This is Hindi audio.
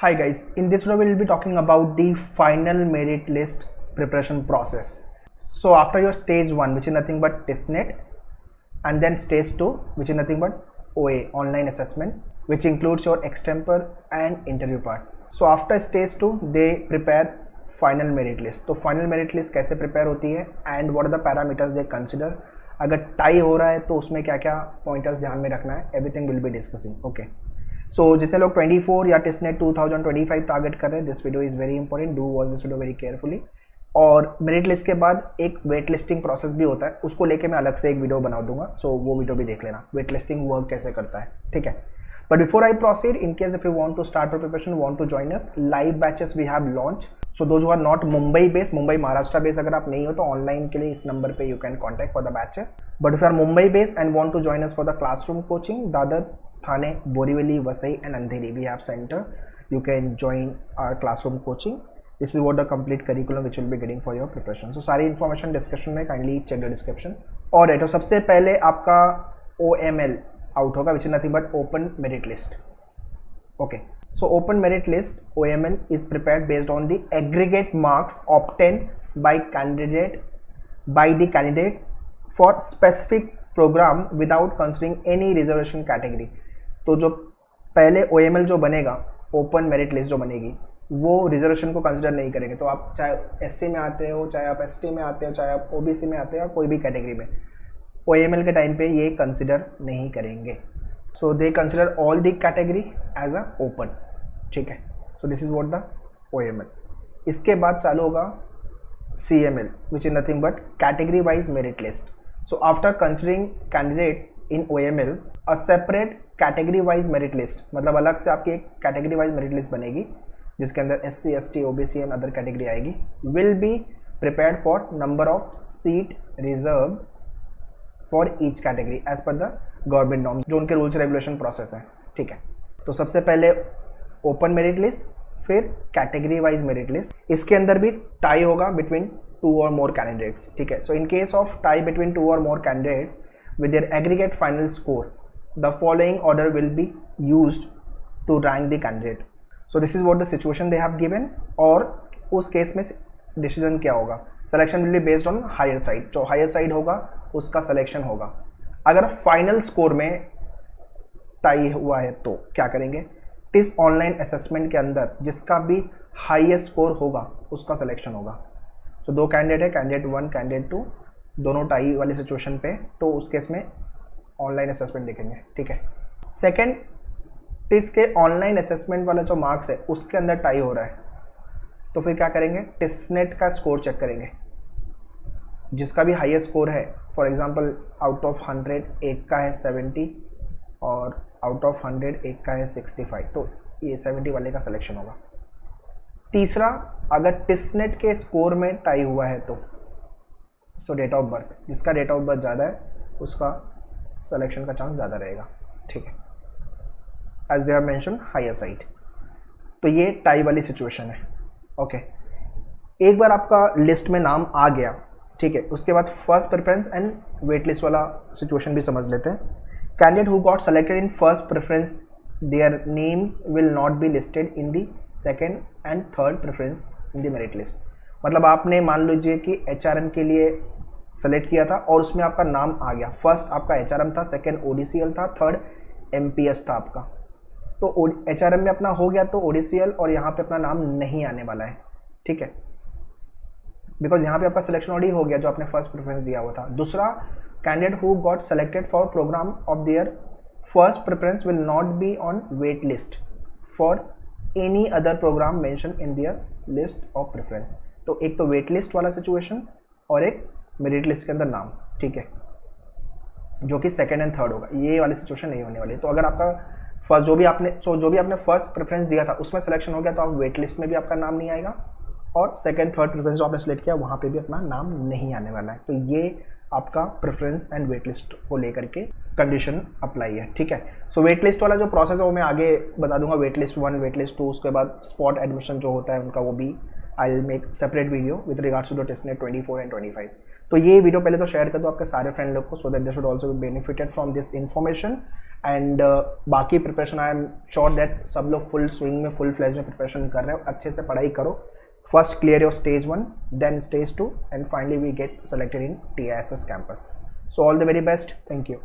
Hi guys, in this video we will be talking about the final merit list preparation process. So after your stage 1, which is nothing but testnet, and then stage 2, which is nothing but OA, online assessment, which includes your extempore and interview part. So after stage 2 they prepare final merit list. तो final merit list कैसे prepare होती है and what are the parameters they consider, अगर टाई हो रहा है तो उसमें क्या क्या पॉइंटर्स ध्यान में रखना है, everything will be discussing. Okay, so जितने लोग 24 या टेस्टनेट 2025 टारगेट कर रहे हैं, this video is very important, do watch this video very carefully. और मेरिट लिस्ट के बाद एक वेट लिस्टिंग प्रोसेस भी होता है, उसको लेके मैं अलग से एक वीडियो बना दूंगा, सो वो वीडियो भी देख लेना, वेट लिस्टिंग वर्क कैसे करता है. ठीक है, but before I proceed, in case if you want to start your preparation, want to join us, live batches we have launch. So those who are not Mumbai based, Mumbai Maharashtra based अगर आप नहीं हो तो ऑनलाइन के लिए इस नंबर पे you can contact for the batches. But if you are Mumbai based and want to join us for the classroom coaching, Dadar, Thane, Borivali, Vasai and Andheri, we have center. You can join our classroom coaching. This is what the complete curriculum which you will be getting for your preparation. So सारी information description में, kindly check the description. और तो सबसे पहले आपका OML out होगा, which is nothing but open merit list. Okay, so open merit list OML is prepared based on the aggregate marks obtained by the candidates for specific program without considering any reservation category. तो जो पहले OML जो बनेगा, ओपन मेरिट लिस्ट जो बनेगी, वो रिजर्वेशन को कंसिडर नहीं करेंगे. तो आप चाहे SC में आते हो, चाहे आप ST में आते हो, चाहे आप OBC में आते हो, कोई भी कैटेगरी में, OML के टाइम पे ये कंसिडर नहीं करेंगे. So they consider all the category as a open. ठीक है, so this is what the OML. इसके बाद चालू होगा CML, which is nothing but category wise merit list. So after considering candidates in OML, a separate category wise merit list, मतलब अलग से आपकी एक category wise merit list बनेगी जिसके अंदर SC, ST, OBC and other category आएगी, will be prepared for number of seat reserved for each category as per the government norms, जो उनके rules regulation process है. ठीक है, तो सबसे पहले open merit list, फिर category wise merit list. इसके अंदर भी tie होगा between two or more candidates. ठीक है, so in case of tie between two or more candidates with their aggregate final score, the following order will be used to rank the candidate. So this is what the situation they have given. और उस केस में डिसीजन क्या होगा, selection will be based on higher side, जो हायर साइड होगा उसका सिलेक्शन होगा. अगर फाइनल स्कोर में टाई हुआ है तो क्या करेंगे, इस ऑनलाइन असेसमेंट के अंदर जिसका भी हाईएस्ट स्कोर होगा उसका सिलेक्शन होगा. तो दो कैंडिडेट है, कैंडिडेट 1, कैंडिडेट 2, दोनों टाई वाली सिचुएशन पे, तो उस केस में ऑनलाइन असेसमेंट देखेंगे. ठीक है, सेकंड, टिस के ऑनलाइन असेसमेंट वाला जो मार्क्स है उसके अंदर टाई हो रहा है, तो फिर क्या करेंगे, टिसनेट का स्कोर चेक करेंगे. जिसका भी हाईएस्ट स्कोर है, फॉर एग्जांपल आउट ऑफ 100 एक का है 70 और आउट ऑफ 100 एक का है 65, तो ये 70 वाले का सिलेक्शन होगा. तीसरा, अगर टिसनेट के स्कोर में टाई हुआ है तो सो डेट ऑफ बर्थ, जिसका डेट ऑफ बर्थ ज़्यादा है उसका सिलेक्शन का चांस ज़्यादा रहेगा. ठीक है, as they are mention higher side. तो ये टाई वाली सिचुएशन है. ओके, एक बार आपका लिस्ट में नाम आ गया, ठीक है, उसके बाद first preference and wait list वाला सिचुएशन भी समझ लेते हैं. Candidate who got selected in first preference, their names will not be listed in the second and third preference in the merit list. मतलब आपने मान लीजिए कि HRM के लिए सेलेक्ट किया था और उसमें आपका नाम आ गया, फर्स्ट आपका HRM था, सेकेंड ODCL था, थर्ड MPS था आपका. तो HRM में अपना हो गया तो ODCL और यहाँ पे अपना नाम नहीं आने वाला है. ठीक है, बिकॉज यहाँ पे आपका सिलेक्शन ऑलरेडी हो गया जो आपने फर्स्ट प्रेफरेंस दिया हुआ था. दूसरा, candidate who got selected for program of their first preference will not be on wait list for any other program mention in their list of preference. तो एक तो वेट लिस्ट वाला सिचुएशन और एक मेरिट लिस्ट के अंदर नाम. ठीक है, जो कि सेकंड एंड थर्ड होगा, ये वाली सिचुएशन नहीं होने वाली. तो अगर आपका फर्स्ट जो भी आपने फर्स्ट प्रेफरेंस दिया था उसमें सिलेक्शन हो गया तो आप वेट लिस्ट में भी आपका नाम नहीं आएगा, और सेकंड थर्ड प्रेफरेंस जो आपने सेलेक्ट किया वहाँ पे भी अपना नाम नहीं आने वाला है. तो ये आपका प्रेफरेंस एंड वेट लिस्ट को लेकर के कंडीशन अप्लाई है. ठीक है, सो वेट लिस्ट वाला जो प्रोसेस है वो मैं आगे बता दूंगा, वेट लिस्ट 1, वेट लिस्ट 2, उसके बाद स्पॉट एडमिशन जो होता है उनका वो भी I will make separate video with regards to the testnet 24 and 25. तो ये वीडियो पहले तो शेयर कर दो आपके सारे फ्रेंड लोग को, so that they should also be benefited from this information. And बाकी preparation I am sure that सब लोग फुल स्विंग में, फुल फ्लैश में प्रिपरेशन कर रहे हो. अच्छे से पढ़ाई करो. First clear your stage 1, then stage 2, and finally we get selected in TISS campus. So all the very best. Thank you.